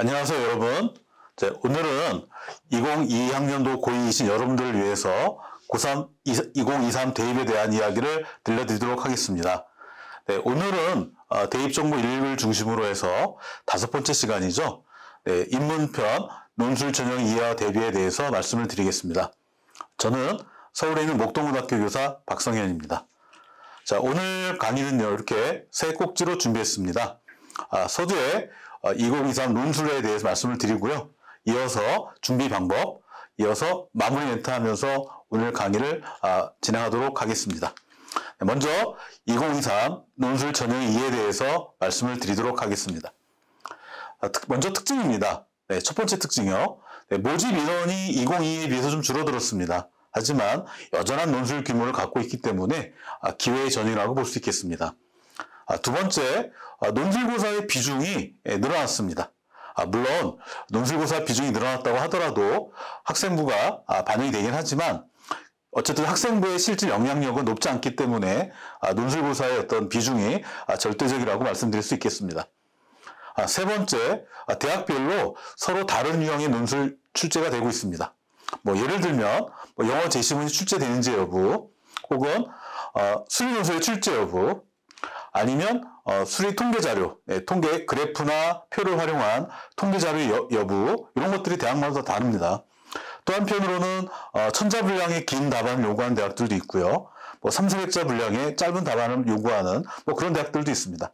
안녕하세요, 여러분. 오늘은 2022학년도 고2이신 여러분들을 위해서 고3 2023 대입에 대한 이야기를 들려드리도록 하겠습니다. 네, 오늘은 대입 정보 1을 중심으로 해서 5번째 시간이죠. 네, 입문편 논술 전형 이해와 대비에 대해서 말씀을 드리겠습니다. 저는 서울에 있는 목동고등학교 교사 박성현입니다. 자, 오늘 강의는요, 이렇게 세 꼭지로 준비했습니다. 서두에 2023 논술에 대해서 말씀을 드리고요. 이어서 준비 방법, 이어서 마무리 멘트 하면서 오늘 강의를 진행하도록 하겠습니다. 먼저 2023 논술 전형 2에 대해서 말씀을 드리도록 하겠습니다. 먼저 특징입니다. 네, 첫 번째 특징이요. 네, 모집 인원이 2022에 비해서 좀 줄어들었습니다. 하지만 여전한 논술 규모를 갖고 있기 때문에 기회의 전이라고 볼 수 있겠습니다. 두 번째, 논술고사의 비중이 늘어났습니다. 물론 논술고사 비중이 늘어났다고 하더라도 학생부가 반영이 되긴 하지만 어쨌든 학생부의 실질 영향력은 높지 않기 때문에 논술고사의 어떤 비중이 절대적이라고 말씀드릴 수 있겠습니다. 세 번째, 대학별로 서로 다른 유형의 논술 출제가 되고 있습니다. 예를 들면 영어 제시문이 출제되는지 여부, 혹은 수리 논술의 출제 여부, 아니면 수리 통계자료, 통계 그래프나 표를 활용한 통계자료 여부, 이런 것들이 대학마다 다릅니다. 또 한편으로는 천자 분량의 긴 답안을 요구하는 대학들도 있고요. 300자 분량의 짧은 답안을 요구하는 그런 대학들도 있습니다.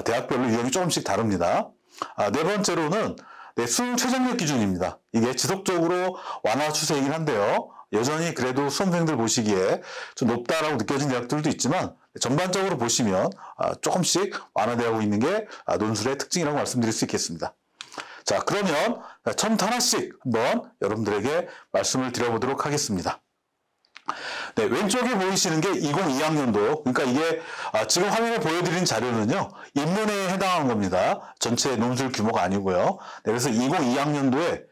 대학별로 유형이 조금씩 다릅니다. 네 번째로는 수능 최저력 기준입니다. 이게 지속적으로 완화 추세이긴 한데요. 여전히 그래도 수험생들 보시기에 좀 높다라고 느껴진 대학들도 있지만 전반적으로 보시면 조금씩 완화되고 있는 게 논술의 특징이라고 말씀드릴 수 있겠습니다. 자, 그러면 처음부터 하나씩 한번 여러분들에게 말씀을 드려보도록 하겠습니다. 네, 왼쪽에 보이시는 게 2002학년도, 그러니까 이게 지금 화면에 보여드린 자료는요, 입문에 해당하는 겁니다. 전체 논술 규모가 아니고요. 네, 그래서 2002학년도에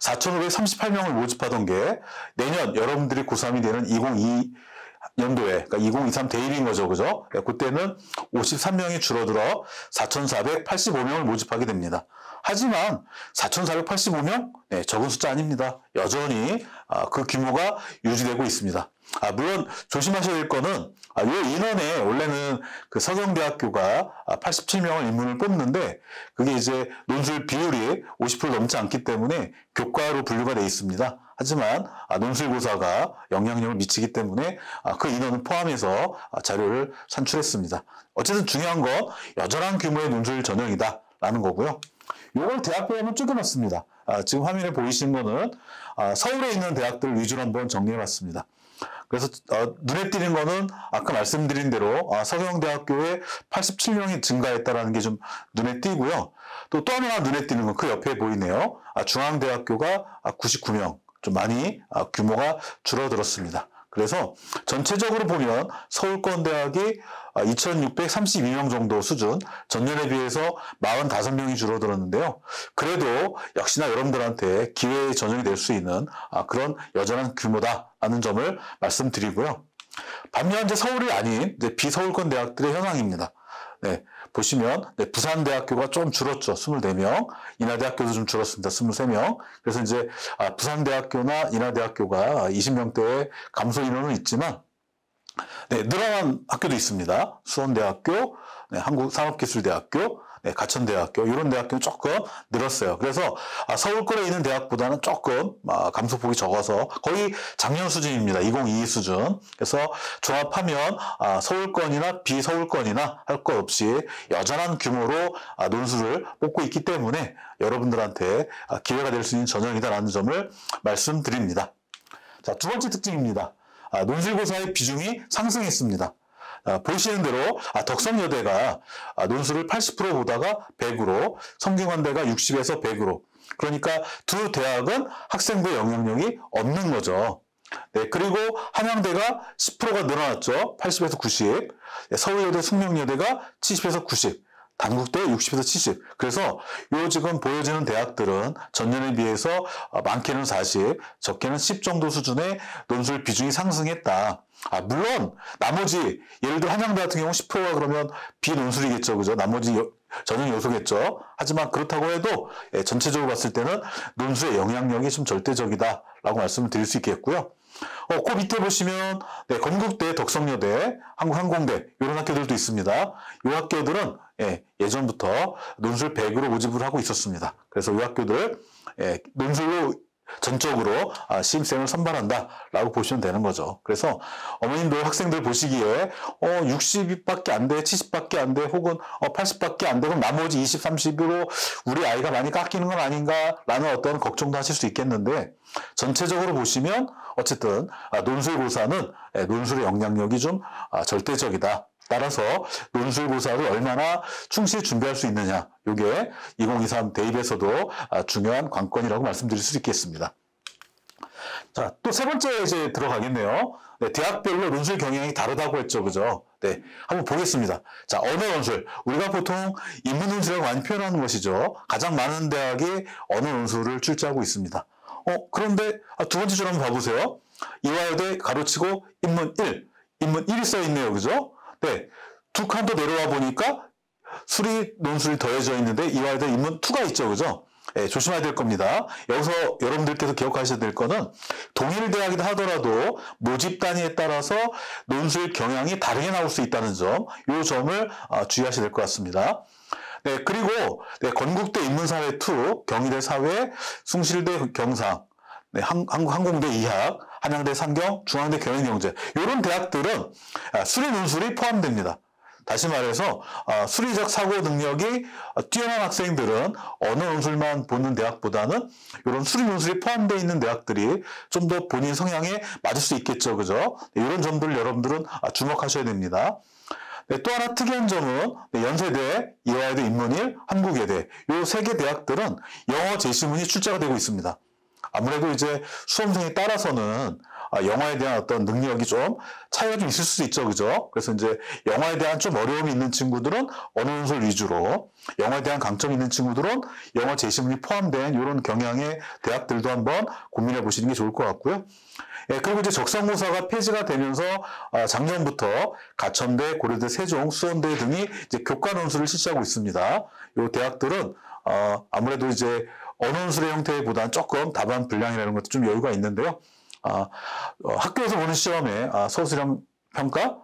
4,538명을 모집하던 게 내년 여러분들이 고3이 되는 2022년도에, 그러니까 2023 대입인 거죠, 그죠? 그때는 53명이 줄어들어 4,485명을 모집하게 됩니다. 하지만 4,485명? 네, 적은 숫자 아닙니다. 여전히 그 규모가 유지되고 있습니다. 물론 조심하셔야 될 거는 이 인원에 원래는 그 서경대학교가 87명을 인문을 뽑는데 그게 이제 논술 비율이 50% 넘지 않기 때문에 교과로 분류가 되어 있습니다. 하지만 논술고사가 영향력을 미치기 때문에 그 인원을 포함해서 자료를 산출했습니다. 어쨌든 중요한 건 여전한 규모의 논술 전형이다라는 거고요. 이걸 대학별로 한번 쪼개놨습니다. 지금 화면에 보이시는 거는 서울에 있는 대학들 위주로 한번 정리해봤습니다. 그래서 눈에 띄는 거는 아까 말씀드린 대로 서경대학교에 87명이 증가했다는 게 좀 눈에 띄고요. 또 하나 눈에 띄는 건 그 옆에 보이네요. 중앙대학교가 99명, 좀 많이 규모가 줄어들었습니다. 그래서 전체적으로 보면 서울권대학이 2,632명 정도 수준, 전년에 비해서 45명이 줄어들었는데요. 그래도 역시나 여러분들한테 기회의 전형이 될 수 있는 그런 여전한 규모다라는 점을 말씀드리고요. 반면 이제 서울이 아닌 비서울권 대학들의 현황입니다. 네, 보시면 부산대학교가 좀 줄었죠. 24명. 인하대학교도 좀 줄었습니다. 23명. 그래서 이제 부산대학교나 인하대학교가 20명대의 감소 인원은 있지만 늘어난 학교도 있습니다. 수원대학교, 한국산업기술대학교, 가천대학교, 이런 대학교는 조금 늘었어요. 그래서 서울권에 있는 대학보다는 조금 감소폭이 적어서 거의 작년 수준입니다. 2022 수준. 그래서 종합하면 서울권이나 비서울권이나 할 것 없이 여전한 규모로 논술을 뽑고 있기 때문에 여러분들한테 기회가 될 수 있는 전형이다라는 점을 말씀드립니다. 자, 두 번째 특징입니다. 논술고사의 비중이 상승했습니다. 보시는 대로 덕성여대가 논술을 80% 보다가 100으로, 성균관대가 60에서 100으로. 그러니까 두 대학은 학생부의 영향력이 없는 거죠. 네, 그리고 한양대가 10%가 늘어났죠. 80에서 90. 서울여대, 숙명여대가 70에서 90. 단국대 60에서 70. 그래서 요 지금 보여지는 대학들은 전년에 비해서 많게는 40, 적게는 10 정도 수준의 논술 비중이 상승했다. 물론 나머지 예를 들어 한양대 같은 경우 10%가 그러면 비논술이겠죠. 그죠? 나머지 전형 요소겠죠. 하지만 그렇다고 해도 전체적으로 봤을 때는 논술의 영향력이 좀 절대적이다라고 말씀을 드릴 수 있겠고요. 그 밑에 보시면 건국대, 덕성여대, 한국항공대 이런 학교들도 있습니다. 이 학교들은 예전부터 논술 100으로 모집을 하고 있었습니다. 그래서 이 학교들 논술로 전적으로 시임생을 선발한다라고 보시면 되는 거죠. 그래서 어머님들 학생들 보시기에 60밖에 안 돼, 70밖에 안 돼, 혹은 80밖에 안 돼, 그럼 나머지 20, 30으로 우리 아이가 많이 깎이는 건 아닌가라는 어떤 걱정도 하실 수 있겠는데 전체적으로 보시면 어쨌든 논술고사는 논술의 영향력이 좀 절대적이다. 따라서 논술고사를 얼마나 충실히 준비할 수 있느냐, 이게 2023 대입에서도 중요한 관건이라고 말씀드릴 수 있겠습니다. 자, 또 세 번째 이제 들어가겠네요. 대학별로 논술 경향이 다르다고 했죠, 그죠? 한번 보겠습니다. 자, 언어 논술. 우리가 보통 인문 논술이라고 많이 표현하는 것이죠. 가장 많은 대학이 언어 논술을 출제하고 있습니다. 그런데 두 번째 줄 한번 봐보세요. 이화여대 가로치고 인문 1, 인문 1이 써 있네요, 그죠? 두 칸 더 내려와 보니까 수리 논술이 더해져 있는데 이화여대 인문 2가 있죠, 그죠? 조심해야 될 겁니다. 여기서 여러분들께서 기억하셔야 될 거는 동일 대학이다 하더라도 모집 단위에 따라서 논술 경향이 다르게 나올 수 있다는 점, 이 점을 주의하셔야 될 것 같습니다. 그리고 건국대 인문사회 2, 경희대 사회, 숭실대 경상, 한국항공대 이학, 한양대 상경, 중앙대 경영경제 이런 대학들은 수리 논술이 포함됩니다. 다시 말해서 수리적 사고 능력이 뛰어난 학생들은 언어 논술만 보는 대학보다는 이런 수리 논술이 포함되어 있는 대학들이 좀 더 본인 성향에 맞을 수 있겠죠, 그죠? 이런 점들을 여러분들은 주목하셔야 됩니다. 또 하나 특이한 점은 연세대, 이화여대 인문일, 한국예대 이 세 개 대학들은 영어 제시문이 출제가 되고 있습니다. 아무래도 이제 수험생에 따라서는 영어에 대한 어떤 능력이 좀 차이가 좀 있을 수 있죠, 그죠? 그래서 이제 영어에 대한 좀 어려움이 있는 친구들은 언어 논술 위주로, 영어에 대한 강점이 있는 친구들은 영어 제시문이 포함된 이런 경향의 대학들도 한번 고민해 보시는 게 좋을 것 같고요. 그리고 이제 적성고사가 폐지가 되면서 작년부터 가천대, 고려대, 세종, 수원대 등이 이제 교과 논술을 실시하고 있습니다. 이 대학들은 아무래도 이제 언어 논술의 형태보다는 조금 답안 분량이라는 것도 좀 여유가 있는데요. 학교에서 보는 시험에 서술형 평가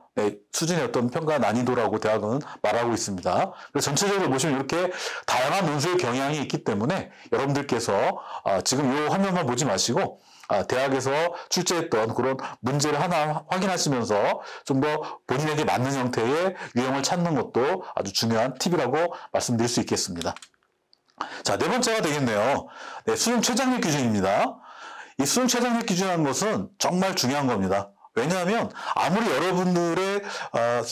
수준의 어떤 평가 난이도라고 대학은 말하고 있습니다. 그래서 전체적으로 보시면 이렇게 다양한 논술 경향이 있기 때문에 여러분들께서 지금 이 화면만 보지 마시고 대학에서 출제했던 그런 문제를 하나 확인하시면서 좀 더 본인에게 맞는 형태의 유형을 찾는 것도 아주 중요한 팁이라고 말씀드릴 수 있겠습니다. 자, 네 번째가 되겠네요. 수능 최장력 기준입니다. 이 수능 최장력 기준이라는 것은 정말 중요한 겁니다. 왜냐하면 아무리 여러분들의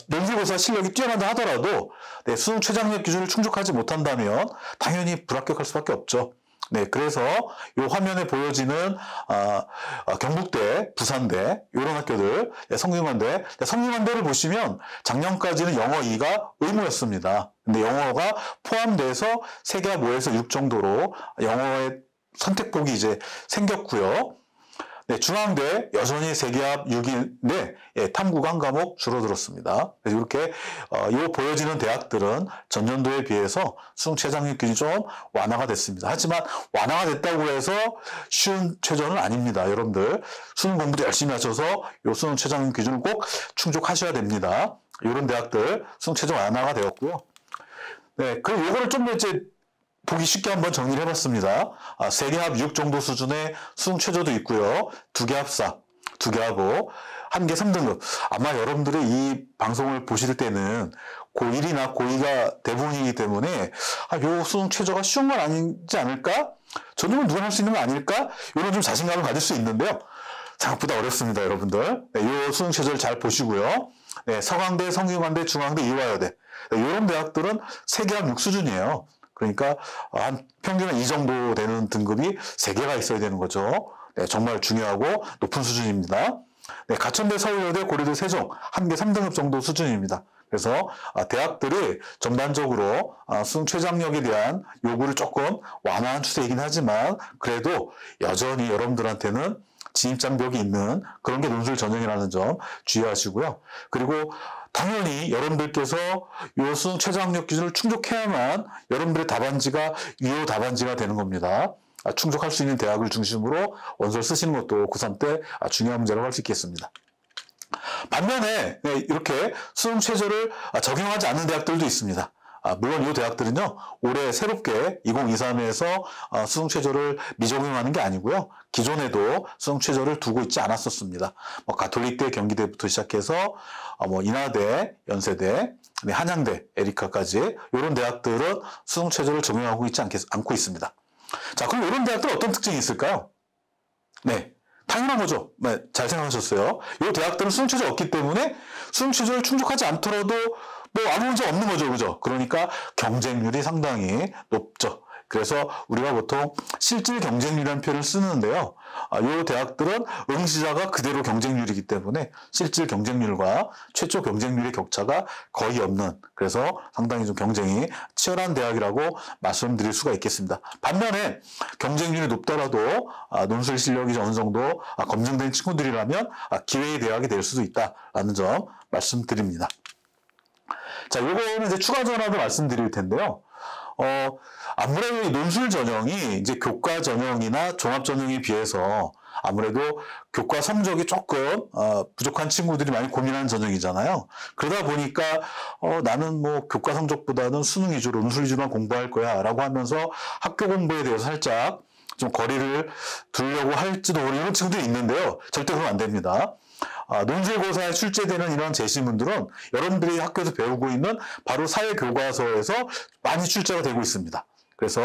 논술고사 실력이 뛰어난다 하더라도 수능 최장력 기준을 충족하지 못한다면 당연히 불합격할 수밖에 없죠. 그래서 이 화면에 보여지는 경북대, 부산대 이런 학교들, 성균관대, 성균관대를 보시면 작년까지는 영어 2가 의무였습니다. 근데 영어가 포함돼서 3개합 5에서 6 정도로 영어의 선택폭이 이제 생겼고요. 중앙대 여전히 3개합 6인데 탐구가 한 과목 줄어들었습니다. 그래서 이렇게 이 보여지는 대학들은 전년도에 비해서 수능 최장력 기준이 좀 완화가 됐습니다. 하지만 완화가 됐다고 해서 쉬운 최저는 아닙니다. 여러분들 수능 공부도 열심히 하셔서 이 수능 최장력 기준을 꼭 충족하셔야 됩니다. 이런 대학들 수능 최저 완화가 되었고요. 그리고 이거를 좀 더 이제 보기 쉽게 한번 정리를 해봤습니다. 3개합 6 정도 수준의 수능 최저도 있고요. 2개합 4, 2개합 5, 1개 3등급. 아마 여러분들이 이 방송을 보실 때는 고1이나 고2가 대부분이기 때문에 요 수능 최저가 쉬운 건 아니지 않을까? 저놈은 누가 할 수 있는 거 아닐까? 이런 좀 자신감을 가질 수 있는데요. 생각보다 어렵습니다, 여러분들. 요 수능 최저를 잘 보시고요. 서강대, 성균관대, 중앙대, 이화여대. 이런 대학들은 3개합 6 수준이에요. 그러니까 한 평균 이 정도 되는 등급이 3개가 있어야 되는 거죠. 정말 중요하고 높은 수준입니다. 가천대, 서울여대, 고려대, 세종 1개 3등급 정도 수준입니다. 그래서 대학들이 전반적으로 수능 최장력에 대한 요구를 조금 완화한 추세이긴 하지만 그래도 여전히 여러분들한테는 진입장벽이 있는 그런 게 논술 전형이라는 점 주의하시고요. 그리고 당연히 여러분들께서 요 수능 최저학력 기준을 충족해야만 여러분들의 답안지가 유효 답안지가 되는 겁니다. 충족할 수 있는 대학을 중심으로 원서를 쓰시는 것도 고3 때 중요한 문제라고 할 수 있겠습니다. 반면에 이렇게 수능 최저를 적용하지 않는 대학들도 있습니다. 물론 이 대학들은요, 올해 새롭게 2023에서 수능 최저를 미적용하는 게 아니고요, 기존에도 수능 최저를 두고 있지 않았었습니다. 가톨릭대, 경기대부터 시작해서 인하대, 연세대, 한양대, 에리카까지 이런 대학들은 수능 최저를 적용하고 있지 않고 있습니다. 자, 그럼 이런 대학들은 어떤 특징이 있을까요? 네. 당연한 거죠. 네, 잘 생각하셨어요. 이 대학들은 수능 최저 없기 때문에 수능 최저를 충족하지 않더라도 아무 문제 없는 거죠. 그죠? 그러니까 경쟁률이 상당히 높죠. 그래서 우리가 보통 실질 경쟁률이라는 표현을 쓰는데요. 이 대학들은 응시자가 그대로 경쟁률이기 때문에 실질 경쟁률과 최초 경쟁률의 격차가 거의 없는, 그래서 상당히 좀 경쟁이 치열한 대학이라고 말씀드릴 수가 있겠습니다. 반면에 경쟁률이 높더라도 논술 실력이 어느 정도 검증된 친구들이라면 기회의 대학이 될 수도 있다라는 점 말씀드립니다. 자, 요거는 이제 추가적으로 말씀드릴 텐데요. 아무래도 이 논술 전형이 이제 교과 전형이나 종합 전형에 비해서 아무래도 교과 성적이 조금 부족한 친구들이 많이 고민하는 전형이잖아요. 그러다 보니까 나는 교과 성적보다는 수능 위주로, 논술 위주로만 공부할 거야 라고 하면서 학교 공부에 대해서 살짝 좀 거리를 두려고 할지도 모르는 이런 친구들이 있는데요. 절대 그러면 안 됩니다. 논술고사에 출제되는 이런 제시문들은 여러분들이 학교에서 배우고 있는 바로 사회교과서에서 많이 출제가 되고 있습니다. 그래서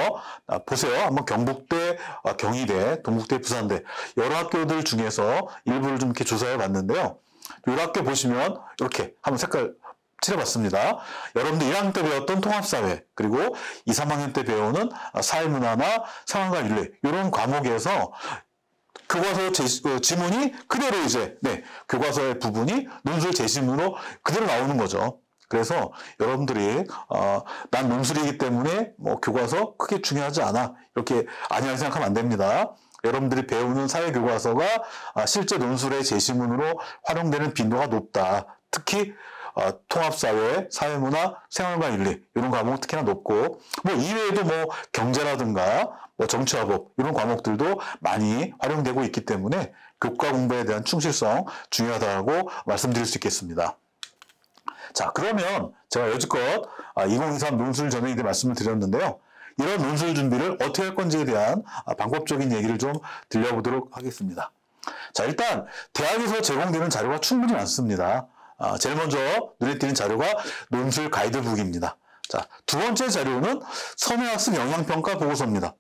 보세요. 한번 경북대, 경희대, 동국대, 부산대 여러 학교들 중에서 일부를 좀 이렇게 조사해 봤는데요. 이 학교 보시면 이렇게 한번 색깔 칠해봤습니다. 여러분들 1학년 때 배웠던 통합사회, 그리고 2, 3학년 때 배우는 사회문화나 상황과 윤리 이런 과목에서 교과서 지문이 그대로 이제 교과서의 부분이 논술 제시문으로 그대로 나오는 거죠. 그래서 여러분들이 난 논술이기 때문에 교과서 크게 중요하지 않아 이렇게 아니라고 생각하면 안 됩니다. 여러분들이 배우는 사회교과서가 실제 논술의 제시문으로 활용되는 빈도가 높다. 특히 통합사회, 사회문화, 생활과 윤리 이런 과목은 특히나 높고 이외에도 경제라든가 정치화법 이런 과목들도 많이 활용되고 있기 때문에 교과 공부에 대한 충실성 중요하다고 말씀드릴 수 있겠습니다. 자, 그러면 제가 여지껏 2023 논술 전형에 대해 말씀을 드렸는데요. 이런 논술 준비를 어떻게 할 건지에 대한 방법적인 얘기를 좀 들려보도록 하겠습니다. 자, 일단 대학에서 제공되는 자료가 충분히 많습니다. 제일 먼저 눈에 띄는 자료가 논술 가이드북입니다. 자, 두 번째 자료는 선행학습 영향평가 보고서입니다.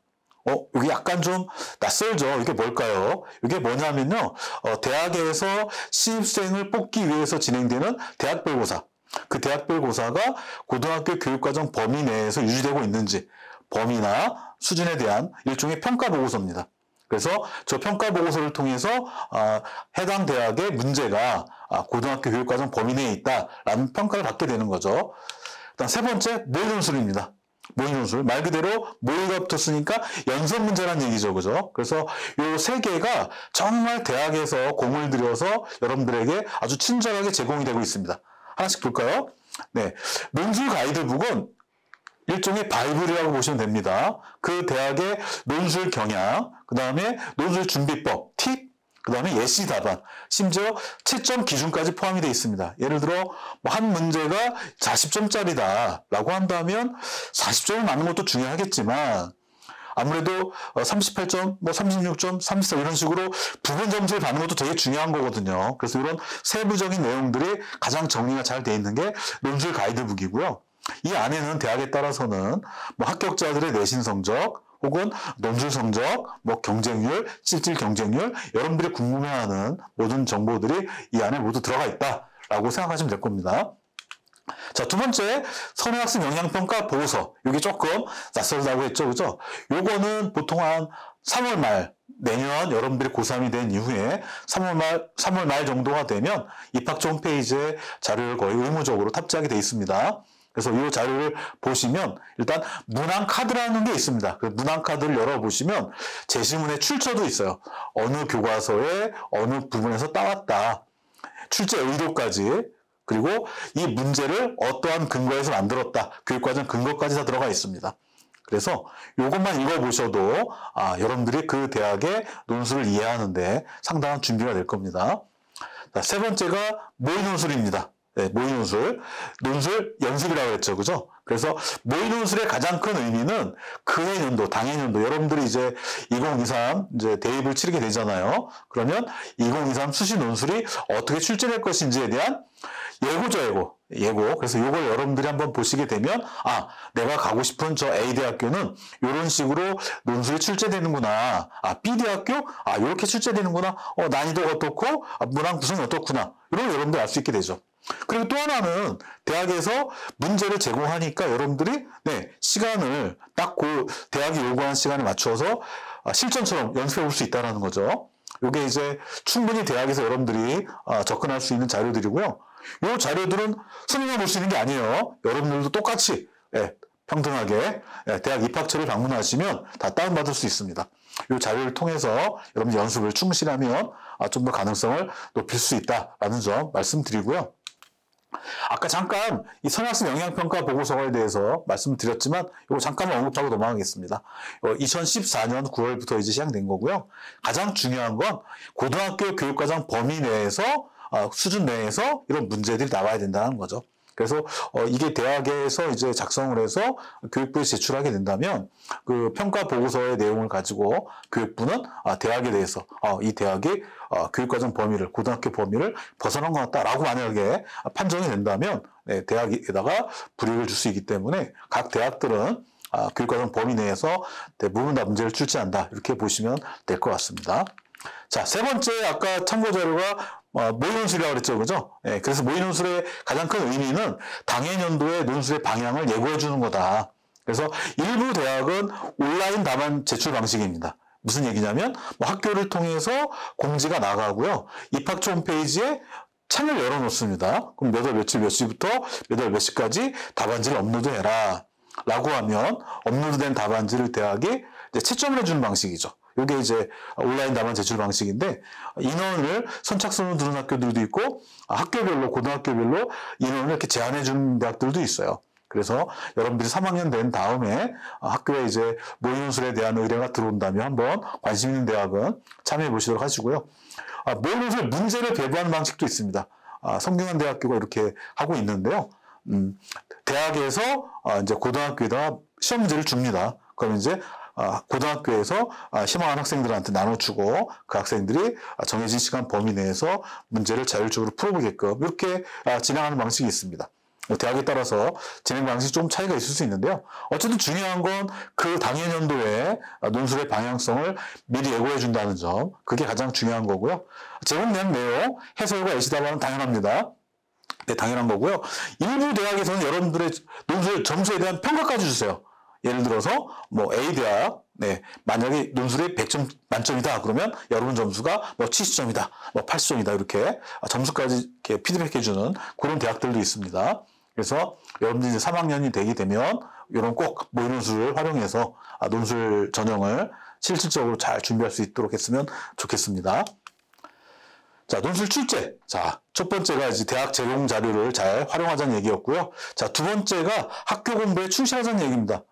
이게 약간 좀 낯설죠? 이게 뭘까요? 이게 뭐냐면요, 대학에서 신입생을 뽑기 위해서 진행되는 대학별고사. 그 대학별고사가 고등학교 교육과정 범위 내에서 유지되고 있는지, 범위나 수준에 대한 일종의 평가 보고서입니다. 그래서 저 평가 보고서를 통해서 해당 대학의 문제가 고등학교 교육과정 범위 내에 있다라는 평가를 받게 되는 거죠. 일단 세 번째, 모의논술입니다. 모의논술. 말 그대로 모의가 붙었으니까 연습 문제란 얘기죠. 그죠? 그래서 요 세 개가 정말 대학에서 공을 들여서 여러분들에게 아주 친절하게 제공이 되고 있습니다. 하나씩 볼까요? 네. 논술 가이드북은 일종의 바이블이라고 보시면 됩니다. 그 대학의 논술 경향, 그 다음에 논술 준비법, 팁, 그 다음에 예시 답안, 심지어 채점 기준까지 포함이 되어 있습니다. 예를 들어 한 문제가 40점짜리다 라고 한다면 40점을 맞는 것도 중요하겠지만 아무래도 38점, 36점, 34 이런 식으로 부분 점수를 받는 것도 되게 중요한 거거든요. 그래서 이런 세부적인 내용들이 가장 정리가 잘 되어 있는 게 논술 가이드북이고요. 이 안에는 대학에 따라서는 합격자들의 내신 성적, 혹은 논술 성적, 경쟁률, 실질 경쟁률, 여러분들이 궁금해하는 모든 정보들이 이 안에 모두 들어가 있다라고 생각하시면 될 겁니다. 자, 두 번째, 선행학습 영향평가 보고서. 이게 조금 낯설다고 했죠, 그죠? 요거는 보통 한 3월 말, 내년 여러분들이 고3이 된 이후에 3월 말 정도가 되면 입학처 홈페이지에 자료를 거의 의무적으로 탑재하게 되어 있습니다. 그래서 이 자료를 보시면 일단 문항카드라는 게 있습니다. 그 문항카드를 열어보시면 제시문의 출처도 있어요. 어느 교과서에 어느 부분에서 따왔다. 출제 의도까지, 그리고 이 문제를 어떠한 근거에서 만들었다. 교육과정 근거까지 다 들어가 있습니다. 그래서 이것만 읽어보셔도 여러분들이 그 대학의 논술을 이해하는데 상당한 준비가 될 겁니다. 자, 세 번째가 모의 논술입니다. 네, 모의 논술. 논술 연습이라고 했죠. 그죠? 그래서 모의 논술의 가장 큰 의미는 그해 연도, 당해 연도, 여러분들이 이제 2023 이제 대입을 치르게 되잖아요. 그러면 2023 수시 논술이 어떻게 출제될 것인지에 대한 예고죠, 예고. 그래서 이걸 여러분들이 한번 보시게 되면, 내가 가고 싶은 저 A 대학교는 이런 식으로 논술이 출제되는구나. B 대학교? 이렇게 출제되는구나. 난이도가 어떻고, 문항 구성이 어떻구나. 이런 걸 여러분들이 알 수 있게 되죠. 그리고 또 하나는 대학에서 문제를 제공하니까 여러분들이 시간을 딱 그 대학이 요구하는 시간에 맞춰서 실전처럼 연습해 볼 수 있다는 거죠. 이게 이제 충분히 대학에서 여러분들이 접근할 수 있는 자료들이고요. 이 자료들은 손님만 볼 수 있는 게 아니에요. 여러분들도 똑같이 평등하게 대학 입학처를 방문하시면 다 다운받을 수 있습니다. 이 자료를 통해서 여러분 연습을 충실히 하면 좀 더 가능성을 높일 수 있다라는 점 말씀드리고요. 아까 잠깐 이 선학생 영향평가 보고서에 대해서 말씀드렸지만 이거 잠깐만 언급하고 넘어가겠습니다. 2014년 9월부터 이제 시작된 거고요. 가장 중요한 건 고등학교 교육과정 범위 내에서 수준 내에서 이런 문제들이 나와야 된다는 거죠. 그래서 이게 대학에서 이제 작성을 해서 교육부에 제출하게 된다면 그 평가 보고서의 내용을 가지고 교육부는 대학에 대해서 이 대학이 교육과정 범위를 고등학교 범위를 벗어난 것 같다라고 만약에 판정이 된다면 대학에다가 불이익을 줄 수 있기 때문에 각 대학들은 교육과정 범위 내에서 대부분 다 문제를 출제한다 이렇게 보시면 될 것 같습니다. 자, 세 번째 아까 참고 자료가 모의 논술이라고 그랬죠, 그죠? 그래서 모의 논술의 가장 큰 의미는 당해년도의 논술의 방향을 예고해 주는 거다. 그래서 일부 대학은 온라인 답안 제출 방식입니다. 무슨 얘기냐면 학교를 통해서 공지가 나가고요. 입학처 홈페이지에 창을 열어놓습니다. 그럼 몇 월 며칠 몇 시부터 몇 월 몇 시까지 답안지를 업로드해라. 라고 하면 업로드된 답안지를 대학이 이제 채점을 해주는 방식이죠. 이게 이제 온라인 답안 제출 방식인데 인원을 선착순으로 두는 학교들도 있고 학교별로 고등학교별로 인원을 이렇게 제한해 주는 대학들도 있어요. 그래서 여러분들이 3학년 된 다음에 학교에 이제 모의 논술에 대한 의뢰가 들어온다면 한번 관심 있는 대학은 참여해 보시도록 하시고요. 모의 논술 문제를 배부하는 방식도 있습니다. 성균관대학교가 이렇게 하고 있는데요. 대학에서 이제 고등학교에다 시험 문제를 줍니다. 그러면 이제 고등학교에서 희망하는 학생들한테 나눠주고 그 학생들이 정해진 시간 범위 내에서 문제를 자율적으로 풀어보게끔 이렇게 진행하는 방식이 있습니다. 대학에 따라서 진행 방식이 좀 차이가 있을 수 있는데요. 어쨌든 중요한 건 그 당해년도에 논술의 방향성을 미리 예고해 준다는 점, 그게 가장 중요한 거고요. 제공된 내용, 해설과 예시답안은 당연합니다. 당연한 거고요. 일부 대학에서는 여러분들의 논술 점수에 대한 평가까지 주세요. 예를 들어서 A 대학 만약에 논술이 100점 만점이다 그러면 여러분 점수가 70점이다 80점이다 이렇게 점수까지 이렇게 피드백해주는 그런 대학들도 있습니다. 그래서 여러분들이 이제 3학년이 되게 되면 이런 꼭 모의 논술을 활용해서 논술 전형을 실질적으로 잘 준비할 수 있도록 했으면 좋겠습니다. 자, 논술 출제. 자, 첫 번째가 이제 대학 제공 자료를 잘 활용하자는 얘기였고요. 자, 두 번째가 학교 공부에 충실하자는 얘기입니다.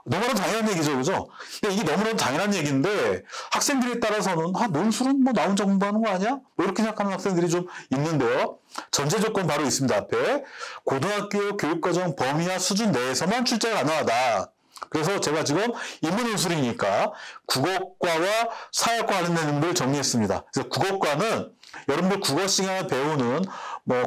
너무나도 당연한 얘기죠, 그죠? 근데 이게 너무나도 당연한 얘기인데 학생들에 따라서는 논술은 나혼자 공부하는 거 아니야? 이렇게 생각하는 학생들이 좀 있는데요. 전제 조건 바로 있습니다. 앞에 고등학교 교육과정 범위와 수준 내에서만 출제가 가능하다. 그래서 제가 지금 인문논술이니까 국어과와 사회과 하는 내용들을 정리했습니다. 그래서 국어과는 여러분들 국어 시간을 배우는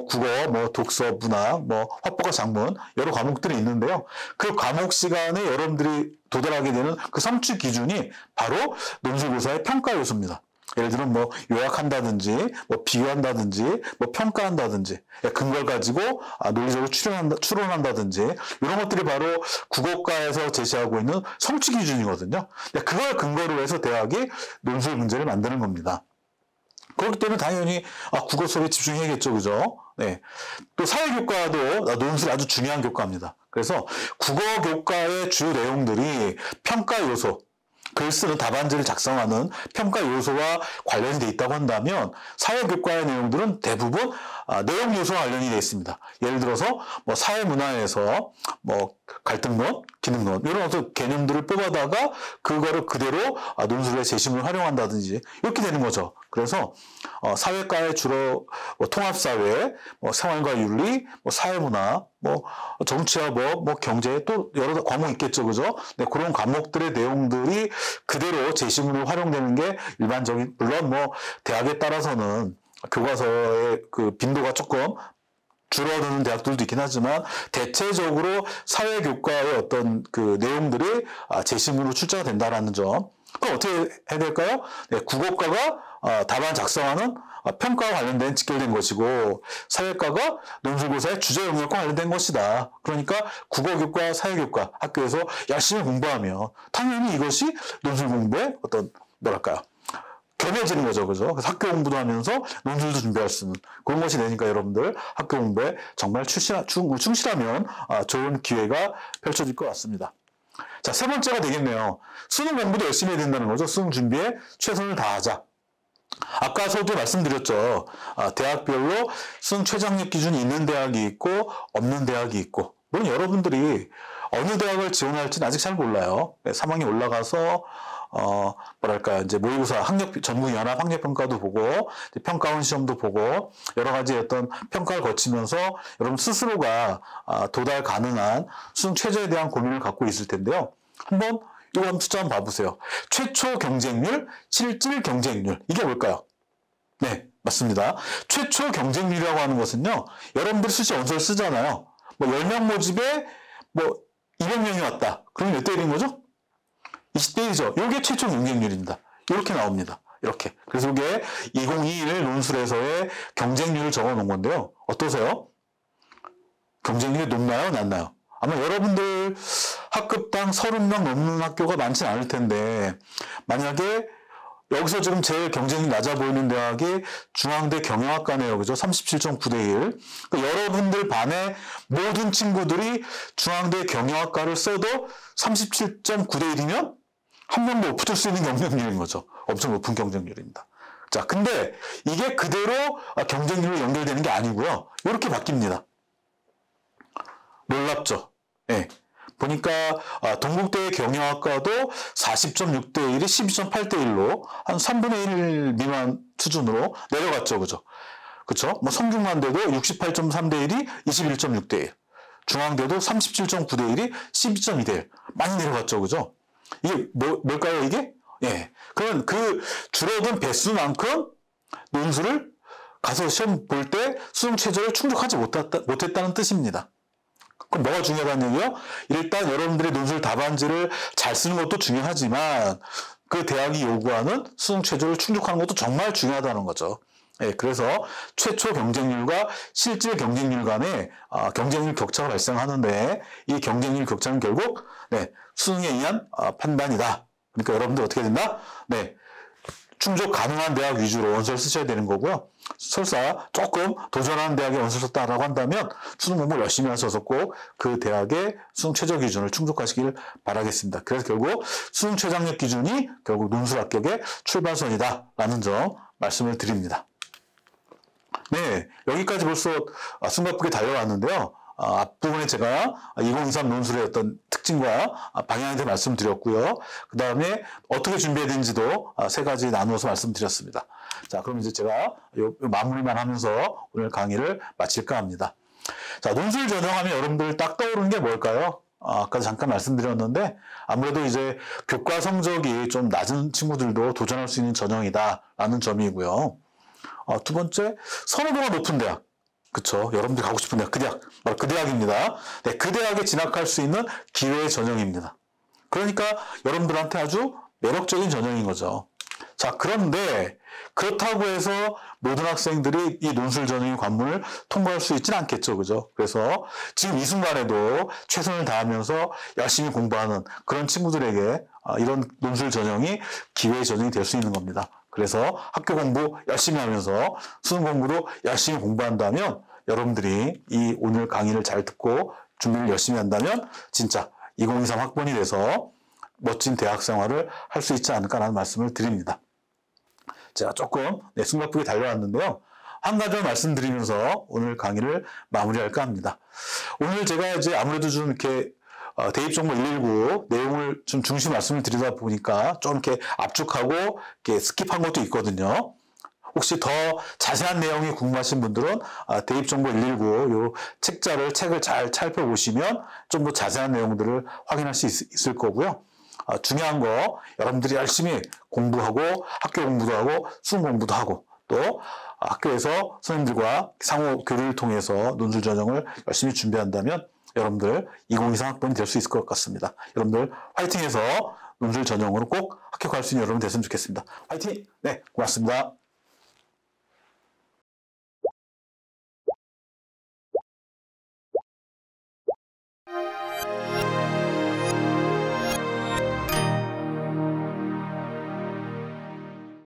국어, 독서, 문학, 화법과 작문 여러 과목들이 있는데요. 그 과목 시간에 여러분들이 도달하게 되는 그 성취 기준이 바로 논술고사의 평가 요소입니다. 예를 들면 요약한다든지 비교한다든지 평가한다든지 근거를 가지고 논리적으로 추론한다든지 이런 것들이 바로 국어과에서 제시하고 있는 성취 기준이거든요. 그걸 근거로 해서 대학이 논술 문제를 만드는 겁니다. 그렇기 때문에 당연히 국어 수업에 집중해야겠죠, 그죠? 또 사회교과도 논술이 아주 중요한 교과입니다. 그래서 국어 교과의 주요 내용들이 평가 요소, 글 쓰는 답안지를 작성하는 평가 요소와 관련이 돼 있다고 한다면 사회교과의 내용들은 대부분 내용 요소와 관련이 되어 있습니다. 예를 들어서 뭐 사회문화에서 뭐 갈등론, 기능론 이런 어떤 개념들을 뽑아다가 그거를 그대로 논술의 재심을 활용한다든지 이렇게 되는 거죠. 그래서 사회과에 주로 뭐 통합사회, 뭐 생활과 윤리, 뭐 사회문화, 뭐 정치와 뭐 경제 또 여러 과목 있겠죠, 그죠? 네, 그런 과목들의 내용들이 그대로 재심으로 활용되는 게 일반적인, 물론 뭐 대학에 따라서는 교과서의 그 빈도가 조금 줄어드는 대학들도 있긴 하지만 대체적으로 사회교과의 어떤 그 내용들이 재심으로 출제가 된다라는 점. 그럼 어떻게 해야 될까요? 네, 국어과가 답안 작성하는 평가와 관련된 직결된 것이고 사회과가 논술고사의 주제 영역과 관련된 것이다. 그러니까 국어교과, 사회교과 학교에서 열심히 공부하면 당연히 이것이 논술 공부의 어떤 뭐랄까요? 겸해지는 거죠. 그죠? 그래서 학교 공부도 하면서 논술도 준비할 수 있는 그런 것이 되니까 여러분들 학교 공부에 정말 충실하면 좋은 기회가 펼쳐질 것 같습니다. 자, 세 번째가 되겠네요. 수능 공부도 열심히 해야 된다는 거죠. 수능 준비에 최선을 다하자. 아까서도 말씀드렸죠. 대학별로 수능 최저학력 기준이 있는 대학이 있고 없는 대학이 있고 물론 여러분들이 어느 대학을 지원할지는 아직 잘 몰라요. 3학년 올라가서 뭐랄까, 이제 모의고사 전국연합 학력평가도 보고, 평가원 시험도 보고, 여러 가지 어떤 평가를 거치면서 여러분 스스로가 도달 가능한 수능 최저에 대한 고민을 갖고 있을 텐데요. 이거 한번 숫자 한번 봐보세요. 최초 경쟁률, 실질 경쟁률. 이게 뭘까요? 네, 맞습니다. 최초 경쟁률이라고 하는 것은요, 여러분들이 수시 원서를 쓰잖아요. 뭐 10명 모집에 뭐 200명이 왔다. 그럼 몇 대 1인 거죠? 20대 1이죠. 이게 최초 경쟁률입니다. 이렇게 나옵니다. 이렇게. 그래서 이게 2021 논술에서의 경쟁률을 적어 놓은 건데요. 어떠세요? 경쟁률이 높나요? 낮나요? 아마 여러분들 학급당 30명 넘는 학교가 많지는 않을 텐데 만약에 여기서 지금 제일 경쟁이 낮아 보이는 대학이 중앙대 경영학과네요. 그죠? 37.9대 1. 그러니까 여러분들 반의 모든 친구들이 중앙대 경영학과를 써도 37.9대 1이면 한 명도 못 붙을 수 있는 경쟁률인 거죠. 엄청 높은 경쟁률입니다. 자, 근데 이게 그대로 경쟁률로 연결되는 게 아니고요. 이렇게 바뀝니다. 놀랍죠? 예. 보니까 동국대 경영학과도 40.6대 1이 12.8대 1로 한 3분의 1 미만 수준으로 내려갔죠. 그죠? 그쵸? 뭐 성균관대도 68.3대 1이 21.6대 1. 중앙대도 37.9대 1이 12.2대 1. 많이 내려갔죠. 그죠? 이게 뭘까요, 이게? 예. 그러면 그 줄어든 배수만큼 논술을 가서 시험 볼 때 수능 최저를 충족하지 못했다는 뜻입니다. 그럼 뭐가 중요하다는 얘기요? 일단 여러분들이 논술 답안지를 잘 쓰는 것도 중요하지만 그 대학이 요구하는 수능 최저를 충족하는 것도 정말 중요하다는 거죠. 예, 그래서 최초 경쟁률과 실질 경쟁률 간의 경쟁률 격차가 발생하는데 이 경쟁률 격차는 결국 수능에 의한 판단이다. 그러니까 여러분들 어떻게 된다? 충족 가능한 대학 위주로 원서를 쓰셔야 되는 거고요. 설사 조금 도전하는 대학에 원서를 썼다라고 한다면 수능 공부 열심히 하셔서 꼭 그 대학의 수능 최저 기준을 충족하시길 바라겠습니다. 그래서 결국 수능 최저학력 기준이 결국 논술 합격의 출발선이다라는 점 말씀을 드립니다. 네, 여기까지 벌써 숨가쁘게 달려왔는데요. 앞부분에 제가 2023 논술의 어떤 특징과 방향에 대해 말씀드렸고요. 그 다음에 어떻게 준비해야 되는지도 세 가지 나누어서 말씀드렸습니다. 자, 그럼 이제 제가 마무리만 하면서 오늘 강의를 마칠까 합니다. 자, 논술 전형하면 여러분들 딱 떠오르는 게 뭘까요? 아까도 잠깐 말씀드렸는데 아무래도 이제 교과 성적이 좀 낮은 친구들도 도전할 수 있는 전형이다라는 점이고요. 두 번째, 선호도가 높은 대학. 그쵸. 여러분들이 가고 싶은 대학, 그 대학. 바로 그 대학입니다. 네, 그 대학에 진학할 수 있는 기회의 전형입니다. 그러니까 여러분들한테 아주 매력적인 전형인 거죠. 자, 그런데 그렇다고 해서 모든 학생들이 이 논술 전형의 관문을 통과할 수 있지는 않겠죠. 그죠? 그래서 지금 이 순간에도 최선을 다하면서 열심히 공부하는 그런 친구들에게 이런 논술 전형이 기회의 전형이 될 수 있는 겁니다. 그래서 학교 공부 열심히 하면서 수능 공부도 열심히 공부한다면 여러분들이 이 오늘 강의를 잘 듣고 준비를 열심히 한다면 진짜 2023 학번이 돼서 멋진 대학 생활을 할 수 있지 않을까라는 말씀을 드립니다. 제가 조금 숨가쁘게 달려왔는데요. 한 가지 더 말씀드리면서 오늘 강의를 마무리할까 합니다. 오늘 제가 이제 아무래도 좀 이렇게 대입정보 119 내용을 좀 중심 말씀을 드리다 보니까 좀 이렇게 압축하고 이렇게 스킵한 것도 있거든요. 혹시 더 자세한 내용이 궁금하신 분들은 대입정보 119 요 책을 잘 살펴보시면 좀 더 자세한 내용들을 확인할 수 있을 거고요. 중요한 거 여러분들이 열심히 공부하고 학교 공부도 하고 수능 공부도 하고 또 학교에서 선생님들과 상호 교류를 통해서 논술 전형을 열심히 준비한다면 여러분들 2023 학번이 될 수 있을 것 같습니다. 여러분들 화이팅해서 논술 전형으로 꼭 합격할 수 있는 여러분 됐으면 좋겠습니다. 화이팅! 네, 고맙습니다.